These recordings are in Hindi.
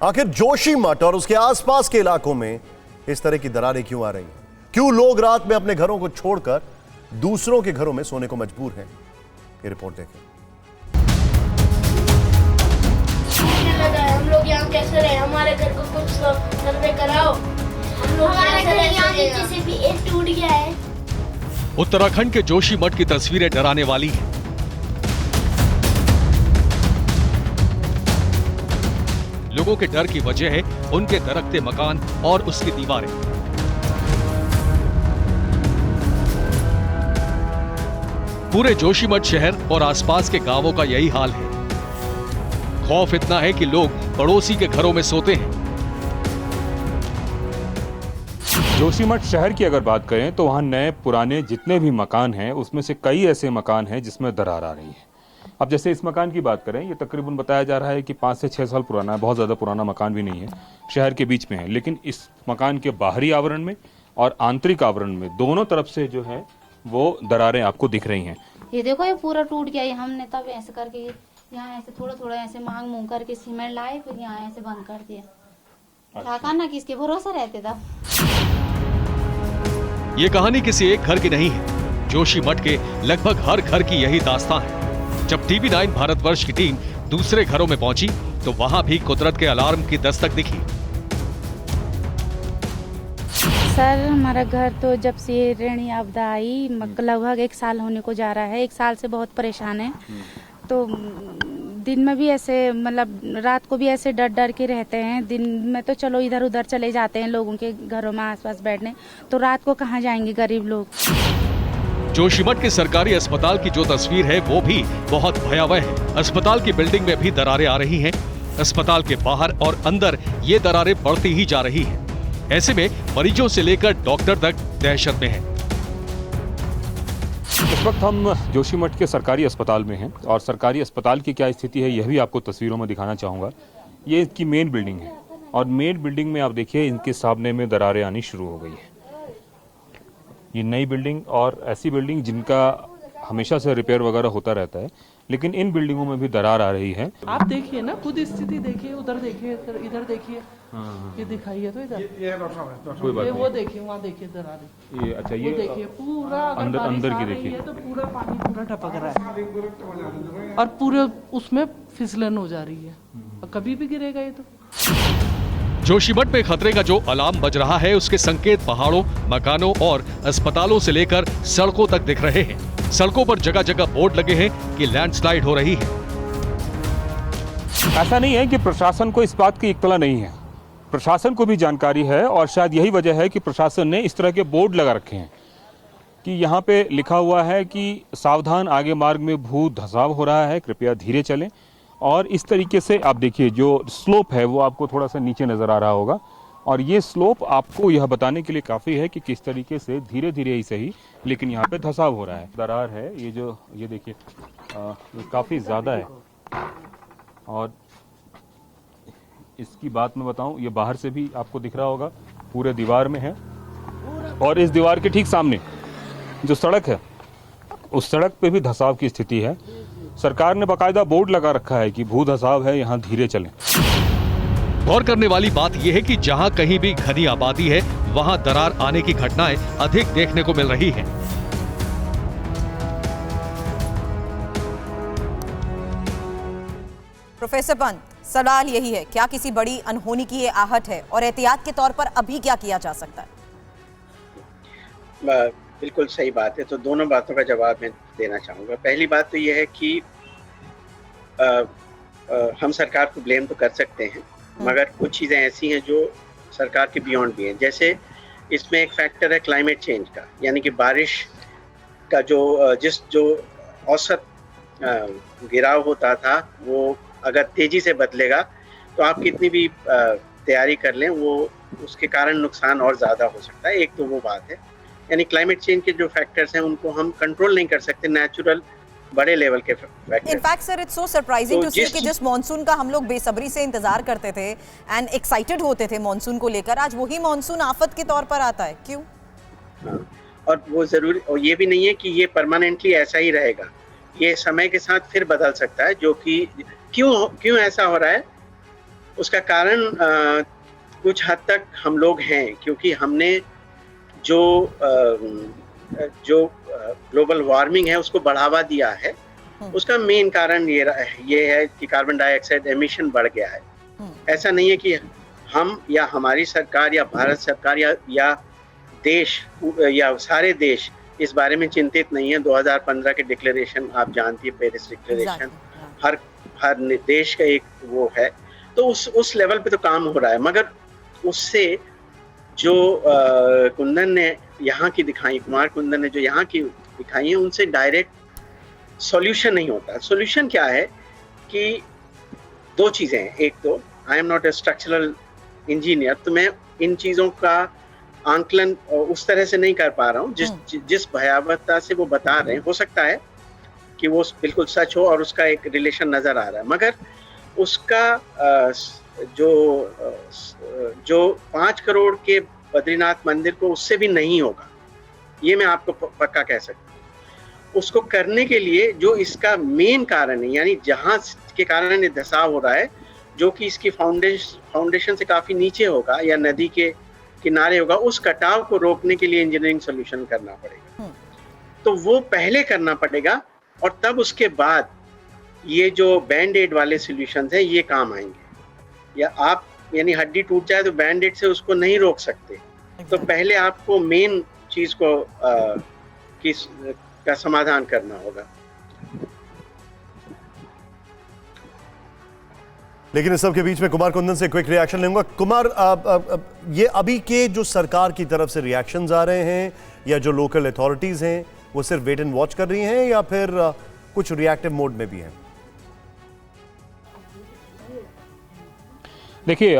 आखिर जोशीमठ और उसके आसपास के इलाकों में इस तरह की दरारें क्यों आ रही हैं? क्यों लोग रात में अपने घरों को छोड़कर दूसरों के घरों में सोने को मजबूर हैं? ये रिपोर्ट देखें। हम लोग यहाँ कैसे रहे? हमारे घर को कुछ सर्वे कराओ। हम लोग हमारे घर यहाँ नीचे से भी एक टूट गया है। उत्तराखंड के जोशीमठ की तस्वीरें डराने वाली हैं। लोगों के डर की वजह है उनके दरकते मकान और उसकी दीवारें। पूरे जोशीमठ शहर और आसपास के गांवों का यही हाल है। खौफ इतना है कि लोग पड़ोसी के घरों में सोते हैं। जोशीमठ शहर की अगर बात करें तो वहाँ नए पुराने जितने भी मकान हैं उसमें से कई ऐसे मकान हैं जिसमें दरार आ रही है। अब जैसे इस मकान की बात करें, ये तकरीबन बताया जा रहा है कि 5 से 6 साल पुराना है, बहुत ज़्यादा पुराना मकान भी नहीं है, शहर के बीच में है। लेकिन इस मकान के बाहरी आवरण में और आंतरिक आवरण में दोनों तरफ से जो है वो दरारें आपको दिख रही हैं। ये देखो ये पूरा टूट गया। ये हमने तब ऐसे करके यहाँ ऐसे थोड़ा थोड़ा ऐसे मांग करके सीमेंट लाए, फिर यहाँ ऐसे बंद कर दिया। क्या करना, किसके भरोसा रहते था। ये कहानी किसी एक घर की नहीं है। जोशीमठ के लगभग हर घर की यही दास्तान है। जब टीवी 9 भारतवर्ष की टीम दूसरे घरों में पहुंची तो वहां भी कुदरत के अलार्म की दस्तक दिखी। सर हमारा घर तो जब से ऋणी आपदा आई लगभग 1 साल होने को जा रहा है। 1 साल से बहुत परेशान है। तो दिन में भी ऐसे मतलब रात को भी ऐसे डर डर के रहते हैं। दिन में तो चलो इधर उधर चले जाते हैं लोगों के घरों में आसपास बैठने, तो रात को कहाँ जाएंगे गरीब लोग। जोशीमठ के सरकारी अस्पताल की जो तस्वीर है वो भी बहुत भयावह है। अस्पताल की बिल्डिंग में भी दरारें आ रही हैं। अस्पताल के बाहर और अंदर ये दरारें बढ़ती ही जा रही हैं। ऐसे में मरीजों से लेकर डॉक्टर तक दहशत में है। इस वक्त हम जोशीमठ के सरकारी अस्पताल में हैं और सरकारी अस्पताल की क्या स्थिति है यह भी आपको तस्वीरों में दिखाना चाहूँगा। ये इसकी मेन बिल्डिंग है और मेन बिल्डिंग में आप देखिए इनके सामने में दरारें आनी शुरू हो गई है। ये नई बिल्डिंग और ऐसी बिल्डिंग जिनका हमेशा से रिपेयर वगैरह होता रहता है, लेकिन इन बिल्डिंगों में भी दरार आ रही है। आप देखिए ना, खुद स्थिति देखिए, उधर देखिए, इधर देखिए। ये दिखाई है तो इधर कोई बात ये नहीं। वो देखिए, वहाँ देखिए दरारें। ये अच्छा, ये देखिए पूरा अंदर की देखिए, तो पूरा पानी पूरा टपक रहा है और पूरे उसमें फिसलन हो जा रही है और कभी भी गिरेगा ये तो। जोशीमठ में खतरे का जो अलार्म बज रहा है उसके संकेत पहाड़ों, मकानों और अस्पतालों से लेकर सड़कों तक दिख रहे हैं। सड़कों पर जगह जगह बोर्ड लगे हैं कि लैंडस्लाइड हो रही है। ऐसा नहीं है कि प्रशासन को इस बात की इत्तला नहीं है, प्रशासन को भी जानकारी है और शायद यही वजह है कि प्रशासन ने इस तरह के बोर्ड लगा रखे हैं कि यहाँ पे लिखा हुआ है कि सावधान, आगे मार्ग में भू धसाव हो रहा है, कृपया धीरे चलें। और इस तरीके से आप देखिए जो स्लोप है वो आपको थोड़ा सा नीचे नज़र आ रहा होगा और ये स्लोप आपको यह बताने के लिए काफ़ी है कि किस तरीके से धीरे धीरे ही सही लेकिन यहाँ पे धसाव हो रहा है। दरार है ये देखिए ये काफ़ी ज़्यादा है और इसकी बात मैं बताऊं, ये बाहर से भी आपको दिख रहा होगा, पूरे दीवार में है और इस दीवार के ठीक सामने जो सड़क है उस सड़क पे भी धसाव की स्थिति है। सरकार ने बाकायदा बोर्ड लगा रखा है कि भू धसाव है, यहाँ धीरे चलें। गौर करने वाली बात यह है कि जहां कहीं भी घनी आबादी है वहां दरार आने की घटनाएं अधिक देखने को मिल रही हैं। प्रोफेसर पंत, सवाल यही है, क्या किसी बड़ी अनहोनी की ये आहट है और एहतियात के तौर पर अभी क्या किया जा सकता है? बिल्कुल सही बात है। तो दोनों बातों का जवाब मैं देना चाहूँगा। पहली बात तो ये है कि हम सरकार को ब्लेम तो कर सकते हैं, मगर कुछ चीज़ें ऐसी हैं जो सरकार के बियॉन्ड भी हैं। जैसे इसमें एक फैक्टर है क्लाइमेट चेंज का, यानी कि बारिश का जो औसत गिराव होता था वो अगर तेज़ी से बदलेगा तो आप कितनी भी तैयारी कर लें वो उसके कारण नुकसान और ज़्यादा हो सकता है। एक तो वो बात है, यानी क्लाइमेट चेंज के जो फैक्टर्स हैं उनको हम कंट्रोल नहीं कर सकते, नेचुरल बड़े लेवल के factor. In fact sir, it's so surprising to see कि जिस मॉनसून का हम लोग बेसब्री से इंतजार करते थे एंड एक्साइटेड होते थे मॉनसून को लेकर, आज वही मॉनसून आफत के तौर पर आता है। क्यों? हाँ, और वो जरूरी, और ये भी नहीं है कि ये परमानेंटली ऐसा ही रहेगा, ये समय के साथ फिर बदल सकता है। जो कि क्यों ऐसा हो रहा है, उसका कारण कुछ हद तक हम लोग हैं, क्योंकि हमने जो ग्लोबल वार्मिंग है उसको बढ़ावा दिया है। उसका मेन कारण ये है कि कार्बन डाइऑक्साइड एमिशन बढ़ गया है। ऐसा नहीं है कि हम या हमारी सरकार या भारत सरकार या देश या सारे देश इस बारे में चिंतित नहीं है। 2015 के डिक्लेरेशन आप जानती है, पेरिस डिक्लेरेशन, हर देश का एक वो है, तो उस लेवल पे तो काम हो रहा है। मगर उससे जो कुंदन ने यहाँ की दिखाई, कुमार कुंदन ने जो यहाँ की दिखाई है, उनसे डायरेक्ट सॉल्यूशन नहीं होता। सॉल्यूशन क्या है कि दो चीजें हैं। एक तो I am not a structural engineer, तो मैं इन चीजों का आंकलन उस तरह से नहीं कर पा रहा हूँ जिस भयावहता से वो बता रहे हैं। हो सकता है कि वो बिल्कुल सच हो और उसका एक रिलेशन नजर आ रहा है, मगर उसका जो 5 करोड़ के बद्रीनाथ मंदिर को उससे भी नहीं होगा, ये मैं आपको पक्का कह सकता हूँ। उसको करने के लिए जो इसका मेन कारण है, यानी जहां के कारण ये धसाव हो रहा है, जो कि इसकी फाउंडेशन से काफी नीचे होगा या नदी के किनारे होगा, उस कटाव को रोकने के लिए इंजीनियरिंग सॉल्यूशन करना पड़ेगा। तो वो पहले करना पड़ेगा और तब उसके बाद ये जो बैंड एड वाले सॉल्यूशंस हैं ये काम आएंगे। या आप यानी हड्डी टूट जाए तो बैंड एड से उसको नहीं रोक सकते, तो पहले आपको मेन चीज को का समाधान करना होगा। लेकिन इस सब के बीच में कुमार कुंदन से क्विक रिएक्शन लूंगा। कुमार, ये अभी के जो सरकार की तरफ से रिएक्शंस आ रहे हैं या जो लोकल अथॉरिटीज हैं वो सिर्फ वेट एंड वॉच कर रही हैं या फिर कुछ रिएक्टिव मोड में भी हैं? देखिए,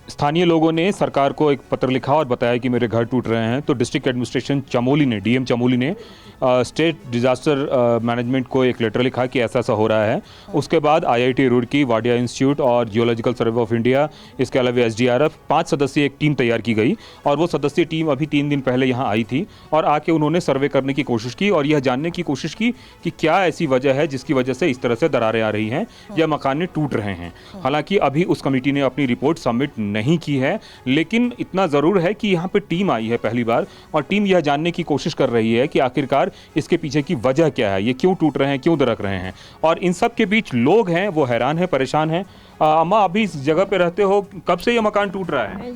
स्थानीय लोगों ने सरकार को एक पत्र लिखा और बताया कि मेरे घर टूट रहे हैं। तो डिस्ट्रिक्ट एडमिनिस्ट्रेशन चमोली ने, डीएम चमोली ने स्टेट डिजास्टर मैनेजमेंट को एक लेटर लिखा कि ऐसा हो रहा है। उसके बाद आईआईटी रुड़की, वाडिया इंस्टीट्यूट और जियोलॉजिकल सर्वे ऑफ इंडिया, इसके अलावा एसडीआरएफ, 5 सदस्यीय एक टीम तैयार की गई और वो सदस्यीय टीम अभी 3 दिन पहले यहाँ आई थी और आके उन्होंने सर्वे करने की कोशिश की और यह जानने की कोशिश की कि क्या ऐसी वजह है जिसकी वजह से इस तरह से दरारें आ रही हैं या मकान टूट रहे हैं। हालांकि अभी उस कमेटी ने अपनी रिपोर्ट सबमिट नहीं की है, लेकिन इतना ज़रूर है कि यहाँ पे टीम आई है पहली बार और टीम यह जानने की कोशिश कर रही है कि आखिरकार इसके पीछे की वजह क्या है, ये क्यों टूट रहे हैं, क्यों दरक रहे हैं। और इन सब के बीच लोग हैं वो हैरान हैं, परेशान हैं। अम्मा, अभी इस जगह पे रहते हो, कब से ये मकान टूट रहा है?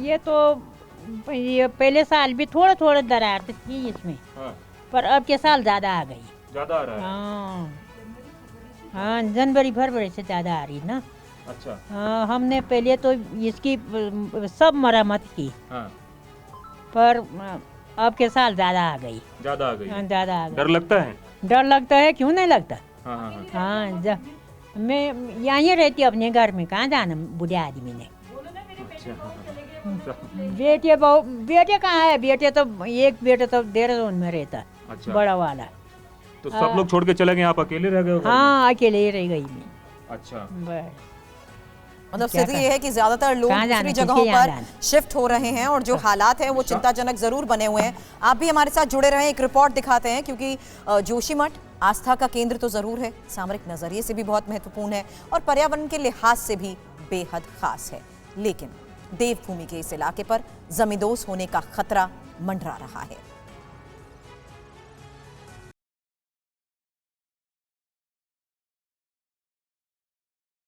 ये पहले साल भी थोड़ा थोड़ा दरार थी इसमें, पर अब के साल ज़्यादा आ गई। ज़्यादा आ रहा है? हाँ, जनवरी फरवरी से ज़्यादा आ रही ना। अच्छा। हाँ, हमने पहले तो इसकी सब मरम्मत की, पर अब के साल ज़्यादा आ गई। ज़्यादा आ गई? हाँ, ज़्यादा आ गई। डर लगता है? डर लगता है, क्यों नहीं लगता। हाँ, मैं यहीं रहती अपने घर में, कहाँ जाना बूढ़े आदमी ने। बेटे कहाँ है? बेटे तो एक बेटे तो देहरादून में रहता। अच्छा। बड़ा वाला। तो सब लोग छोड़ के चले गए, आप अकेले रह गए? हाँ, अकेले रह गई मैं। अच्छा। मतलब स्थिति ये है कि ज्यादातर लोग दूसरी जगहों पर शिफ्ट हो रहे हैं और जो हालात हैं वो चिंताजनक जरूर बने हुए हैं। आप भी हमारे साथ जुड़े रहें, एक रिपोर्ट दिखाते हैं, क्योंकि जोशीमठ आस्था का केंद्र तो जरूर है, सामरिक नजरिए से भी बहुत महत्वपूर्ण है और पर्यावरण के लिहाज से भी बेहद खास है। लेकिन देवभूमि के इस इलाके पर जमींदोज होने का खतरा मंडरा रहा है।